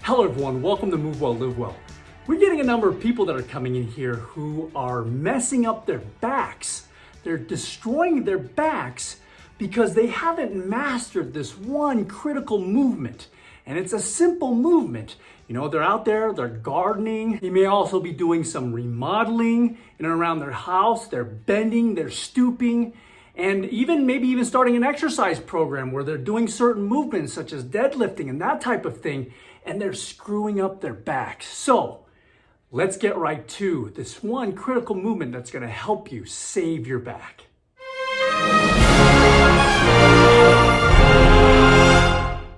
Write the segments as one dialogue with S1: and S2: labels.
S1: Hello everyone, welcome to Move Well, Live Well. We're getting a number of people that are coming in here who are messing up their backs. They're destroying their backs because they haven't mastered this one critical movement. And it's a simple movement. You know, they're out there, they're gardening. They may also be doing some remodeling in and around their house. They're bending, they're stooping, and maybe even starting an exercise program where they're doing certain movements such as deadlifting and that type of thing, and they're screwing up their backs. So let's get right to this one critical movement that's going to help you save your back.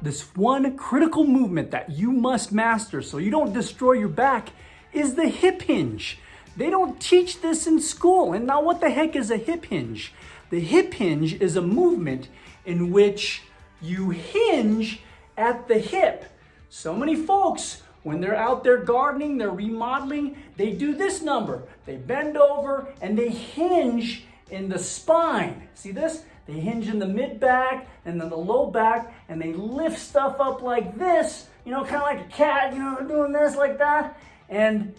S1: This one critical movement that you must master so you don't destroy your back is the hip hinge. They don't teach this in school. And now what the heck is a hip hinge? The hip hinge is a movement in which you hinge at the hip. So many folks, when they're out there gardening, they're remodeling, they do this number. They bend over and they hinge in the spine. See this? They hinge in the mid back and then the low back, and they lift stuff up like this, kind of like a cat, doing this like that. And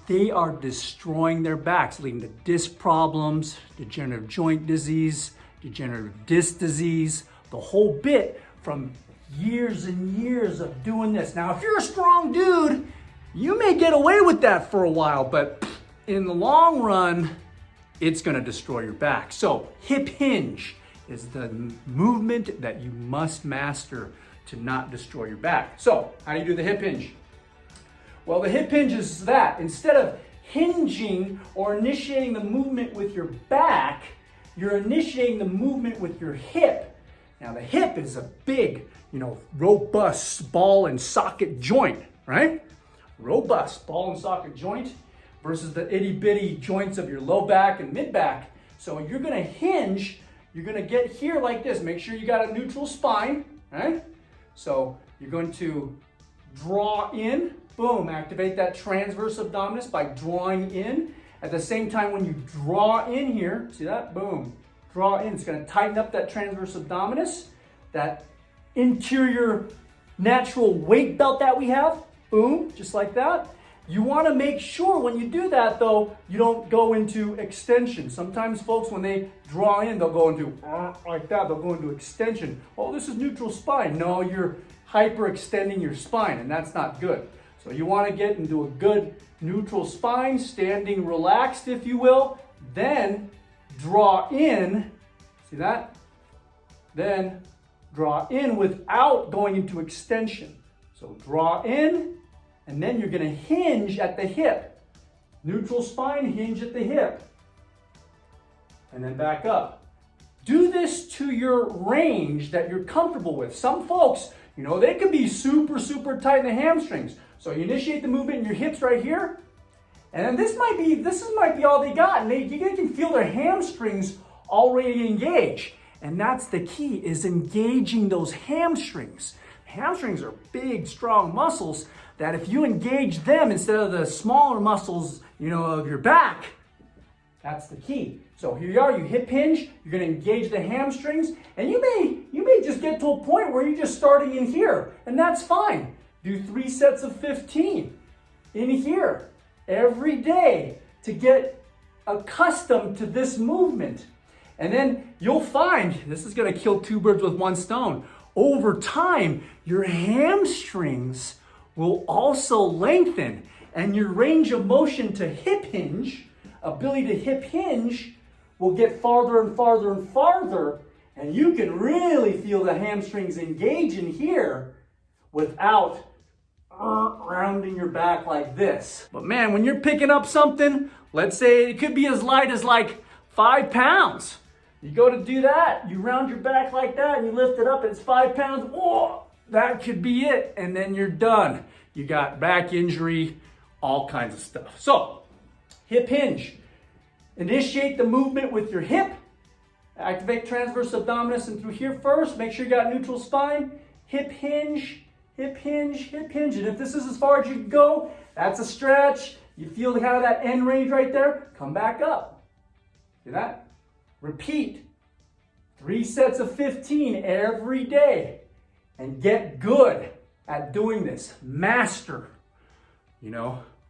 S1: they are destroying their backs, leading to disc problems, degenerative joint disease, degenerative disc disease, the whole bit from years and years of doing this. Now, if you're a strong dude, you may get away with that for a while, but in the long run, it's gonna destroy your back. So hip hinge is the movement that you must master to not destroy your back. So how do you do the hip hinge? Well, the hip hinge is that instead of hinging or initiating the movement with your back, you're initiating the movement with your hip. Now the hip is a big, robust ball and socket joint, right? Robust ball and socket joint versus the itty bitty joints of your low back and mid back. So you're gonna hinge, you're gonna get here like this. Make sure you got a neutral spine, right? So you're going to draw in, boom, activate that transverse abdominis by drawing in. At the same time, when you draw in here, see that? Boom, draw in. It's gonna tighten up that transverse abdominis, that interior natural weight belt that we have. Boom, just like that. You want to make sure when you do that, though, you don't go into extension. Sometimes folks, when they draw in, they'll go into like that. They'll go into extension. Oh, this is neutral spine. No, you're hyperextending your spine, and that's not good. So you want to get into a good neutral spine, standing relaxed, if you will. Then draw in. See that? Then draw in without going into extension. So draw in. And then you're gonna hinge at the hip. Neutral spine, hinge at the hip. And then back up. Do this to your range that you're comfortable with. Some folks, they can be super, super tight in the hamstrings. So you initiate the movement in your hips right here. And then this might be all they got. And you can feel their hamstrings already engaged. And that's the key, is engaging those hamstrings. Hamstrings are big, strong muscles that if you engage them instead of the smaller muscles, of your back, that's the key. So here you are, you hip hinge, you're gonna engage the hamstrings, and you may just get to a point where you're just starting in here, and that's fine. Do 3 sets of 15 in here every day to get accustomed to this movement. And then you'll find, this is gonna kill 2 birds with 1 stone. Over time, your hamstrings will also lengthen, and your range of motion to hip hinge, ability to hip hinge, will get farther and farther and farther, and you can really feel the hamstrings engage in here without rounding your back like this. But man, when you're picking up something, let's say it could be as light as like 5 pounds. You go to do that, you round your back like that, and you lift it up, and it's 5 pounds. Oh, that could be it, and then you're done. You got back injury, all kinds of stuff. So, hip hinge. Initiate the movement with your hip. Activate transverse abdominis and through here first. Make sure you got neutral spine. Hip hinge, hip hinge, hip hinge. And if this is as far as you can go, that's a stretch. You feel kind of that end range right there. Come back up. See that? Repeat. 3 sets of 15 every day. And get good. at doing this. Master.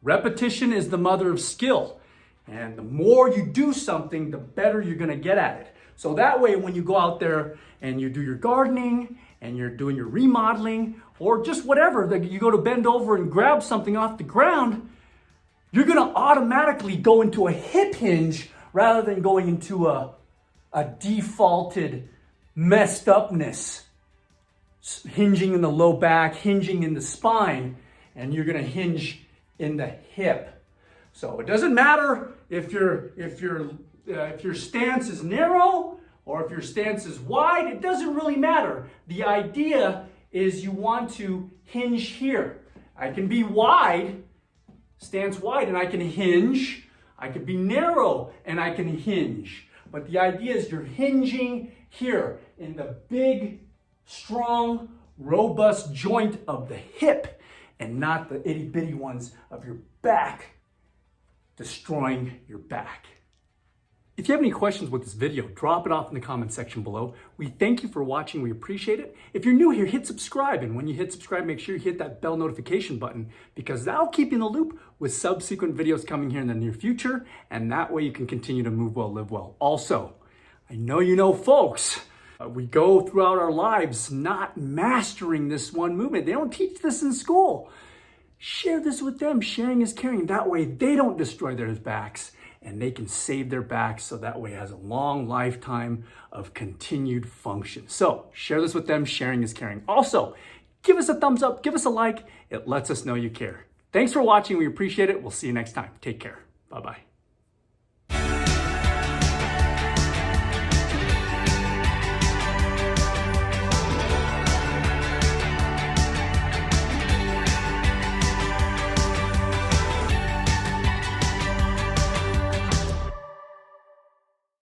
S1: Repetition is the mother of skill. And the more you do something, the better you're gonna get at it. So that way, when you go out there and you do your gardening and you're doing your remodeling or just whatever, you go to bend over and grab something off the ground, you're gonna automatically go into a hip hinge rather than going into a defaulted messed upness. Hinging in the low back, hinging in the spine, and you're gonna hinge in the hip. So it doesn't matter if your stance is narrow or if your stance is wide, it doesn't really matter. The idea is you want to hinge here. I can be wide, stance wide, and I can hinge. I can be narrow and I can hinge. But the idea is you're hinging here in the big, strong, robust joint of the hip and not the itty bitty ones of your back, destroying your back. If you have any questions with this video, drop it off in the comment section below. We thank you for watching. We appreciate it. If you're new here, hit subscribe. And when you hit subscribe, make sure you hit that bell notification button because that'll keep you in the loop with subsequent videos coming here in the near future. And that way you can continue to move well, live well. Also, I know you know folks, we go throughout our lives not mastering this one movement. They don't teach this in school. Share this with them. Sharing is caring. That way they don't destroy their backs and they can save their backs so that way it has a long lifetime of continued function. So share this with them. Sharing is caring. Also, give us a thumbs up. Give us a like. It lets us know you care. Thanks for watching. We appreciate it. We'll see you next time. Take care. Bye-bye.